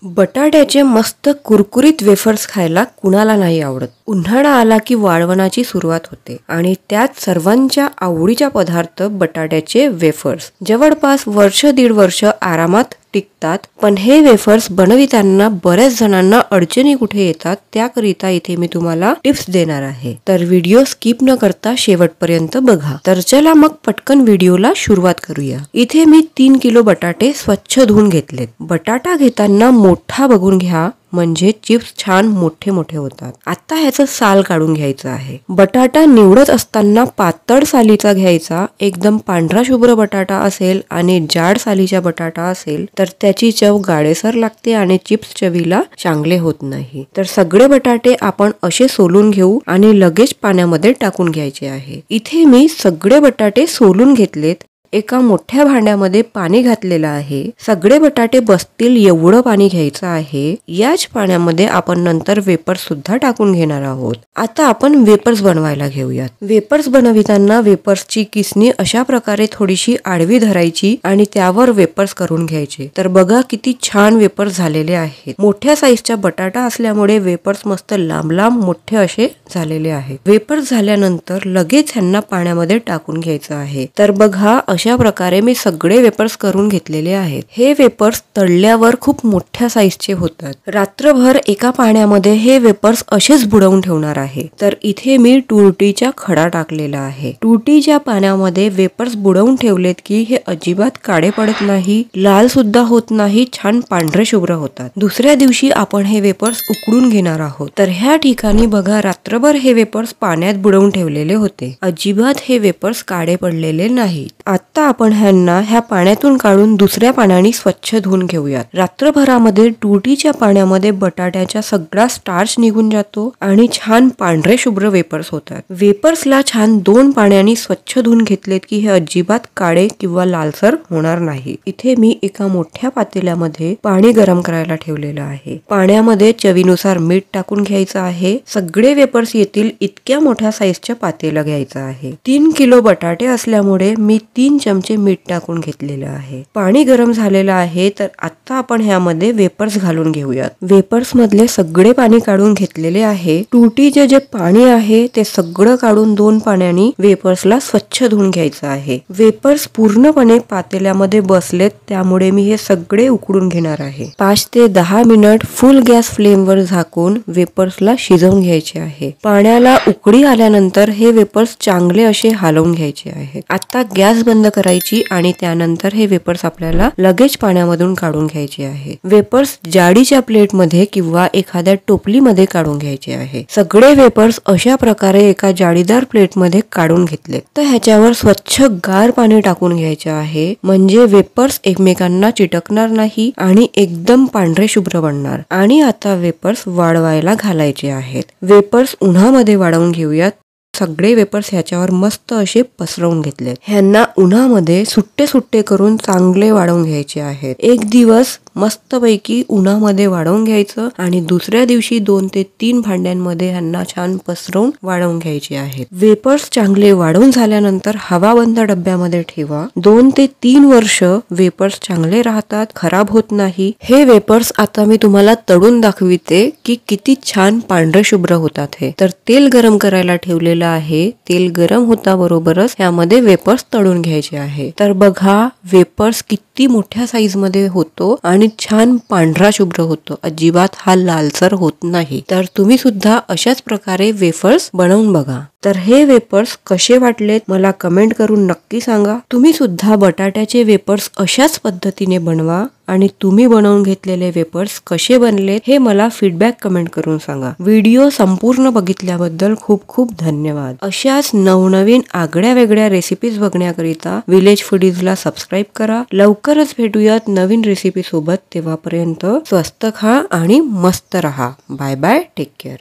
बटाट्याचे मस्त कुरकुरीत वेफर्स खायला कुणाला नाही आवडत। उन्हाळा आला की वाळवणाची सुरुवात होते आणि त्यात सर्वांच्या आवडीचा पदार्थ बटाट्याचे वेफर्स। जवळपास वर्ष दीड वर्ष आरामात टिकतात, पण हे वेफर्स बनविताना बऱ्याच जणांना अडचणी कुठे येतात त्याकरिता इथे मी तुम्हाला टिप्स देणार आहे। तर व्हिडिओ स्किप न करता शेवटपर्यंत बघा। तर चला मग पटकन व्हिडिओला सुरुवात करूया। इथे मी 3 किलो बटाटे स्वच्छ धुवून घेतलेत। बटाटा घेताना मोठा बघून घ्या, म्हणजे चिप्स छान मोठे मोठे होतात। आता ह्याचं साल काढून घ्यायचं आहे। बटाटा निवडत असताना पातळ सालीचा घ्यायचा। एकदम पांढरा शुभ्र बटाटा असेल आणि जाड सालीचा बटाटा असेल तर त्याची चव गाडेसर लागते आणि चिप्स चवीला चांगले होत नाही। तर सगळे बटाटे आपण असे सोलून घेऊ आणि लगेच पाण्यामध्ये टाकून घ्यायचे आहे। इथे मी सगळे बटाटे सोलून घेतलेत। एका मोठ्या भांड्यामध्ये पाणी घातलेलं आहे। सगळे बटाटे बसतील एवढं पाणी घ्यायचं आहे। याच पाण्यामध्ये आपण नंतर वेपर्स सुद्धा टाकून घेणार आहोत। आता आपण वेपर्स बनवायला घेऊयात। वेपर्स बनविताना वेपर्सची किसणी अशा प्रकारे थोडीशी आडवी धरायची आणि त्यावर वेपर्स करून घ्यायचे। तर बघा किती छान वेपर्स झालेले आहेत। मोठ्या साईजचा बटाटा असल्यामुळे वेपर्स मस्त लांब लांब मोठे असे झालेले आहेत। वेपर्स झाल्यानंतर लगेच ह्यांना पाण्यामध्ये टाकून घ्यायचं आहे। तर बघा अशा प्रकारे मी सगळे वेपर्स करून घेतलेले आहेत। हे वेपर्स तळल्यावर खूप मोठ्या साईजचे होतात। रात्रभर एका पाण्यामध्ये हे वेपर्स असेच बुडवून ठेवणार आहे। तर इथे मी तुरटीचा खडा टाकलेला आहे। तुरटीच्या पाण्यामध्ये वेपर्स बुडवून ठेवलेत की हे अजिबात काळे पडत नाही, लाल सुद्धा होत नाही, छान पांढरे शुभ्र होतात। दुसऱ्या दिवशी आपण हे वेपर्स उकडून घेणार आहोत। तर ह्या ठिकाणी बघा रात्रभर हे वेपर्स पाण्यात बुडवून ठेवलेले होते। अजिबात हे वेपर्स काळे पडलेले नाहीत। आता आपण ह्यांना ह्या पाण्यातून काढून दुसऱ्या पाण्याने स्वच्छ धुवून घेऊयात। रात्रभरामध्ये तुरटीच्या पाण्यामध्ये बटाट्याचा सगळा स्टार्च निघून जातो आणि छान पांढरे शुभ्र वेपर्स होतात। वेपर्सला छान 2 पाण्याने स्वच्छ धुवून घेतलेत की हे अजिबात काळे किंवा लालसर होणार नाही। इथे मी एका मोठ्या पातेल्यामध्ये पाणी गरम करायला ठेवलेलं आहे। पाण्यामध्ये चवीनुसार मीठ टाकून घ्यायचं आहे। सगळे वेपर्स येतील इतक्या मोठ्या साईजच्या पातेलं घ्यायचं आहे। 3 किलो बटाटे असल्यामुळे मी 3 चमचे मीठ टाकून घेतलेलं आहे। पाणी गरम झालेलं आहे। तर आता आपण ह्यामध्ये वेपर्स घालून घेऊयात। वेपर्स मधले सगळे पाणी काढून घेतलेले आहे। तुरटीचे जे पाणी आहे ते सगळं काढून 2 पाण्याने वेपर्सला स्वच्छ धुवून घ्यायचं आहे। वेपर्स पूर्णपणे पातेल्यामध्ये बसलेत, त्यामुळे मी हे सगळे उकडून घेणार आहे। 5 ते 10 मिनिट फुल गॅस फ्लेम वर झाकून वेपर्सला शिजवून घ्यायचे आहे। पाण्याला उकळी आल्यानंतर हे वेपर्स चांगले असे हलवून घ्यायचे आहेत। आता गॅस बंद करायची आणि त्यानंतर हे वेपर्स आपल्याला लगेच पाण्यामधून काढून घ्यायचे आहे। वेपर्स जाडीच्या प्लेट मध्ये किंवा एखाद्या टोपलीमध्ये काढून घ्यायचे आहे। सगळे वेपर्स अशा प्रकारे एका जाळीदार प्लेट मध्ये काढून घेतले। तर ह्याच्यावर स्वच्छ गार पाणी टाकून घ्यायचे आहे, म्हणजे वेपर्स एकमेकांना चिटकणार नाही आणि एकदम पांढरे शुभ्र बनणार। आणि आता वेपर्स वाळवायला घालायचे आहेत। वेपर्स उन्हामध्ये वाळवून घेऊयात। सगळे वेपर्स ह्याच्यावर मस्त असे पसरवून घेतले। ह्यांना उन्हामध्ये सुट्टे सुट्टे करून चांगले वाळवून घ्यायचे आहेत। एक दिवस मस्तपैकी उन्हामध्ये वाळवून घ्यायचं आणि दुसऱ्या दिवशी 2 ते 3 भांड्यांमध्ये ह्यांना छान पसरवून वाळवून घ्यायचे आहेत। वेपर्स चांगले वाळवून झाल्यानंतर हवाबंद डब्यामध्ये ठेवा। 2 ते 3 वर्ष वेपर्स चांगले राहतात, खराब होत नाही। हे वेपर्स आता मी तुम्हाला तळून दाखविते की किती छान पांढरे शुभ्र होतात हे। तर तेल गरम करायला ठेवलेलं आहे। तेल गरम होता बरोबरच यामध्ये वेपर्स तळून घ्यायचे आहे। तर बघा वेपर्स किती मोठ्या साईज मध्ये होतो आणि छान पांढरा शुभ्र होतो, अजिबात हा लालसर होत नाही। तर तुम्ही सुद्धा अशाच प्रकारे वेफर्स बनवून बघा। तर हे वेपर्स कसे वाटलेत मला कमेंट करून नक्की सांगा। तुम्ही सुद्धा बटाट्याचे वेपर्स अशाच पद्धतीने बनवा आणि तुम्ही बनवून घेतलेले वेपर्स कसे बनलेत हे मला फीडबॅक कमेंट करून सांगा। व्हिडिओ संपूर्ण बघितल्याबद्दल खूप खूप धन्यवाद। अशाच नवनवीन आगळ्या वेगळ्या रेसिपीज बघण्याकरिता विलेज फूडीजला सबस्क्राईब करा। लवकरच भेटूयात नवीन रेसिपी सोबत। तेव्हापर्यंत स्वस्त खा आणि मस्त रहा। Bye bye, take care.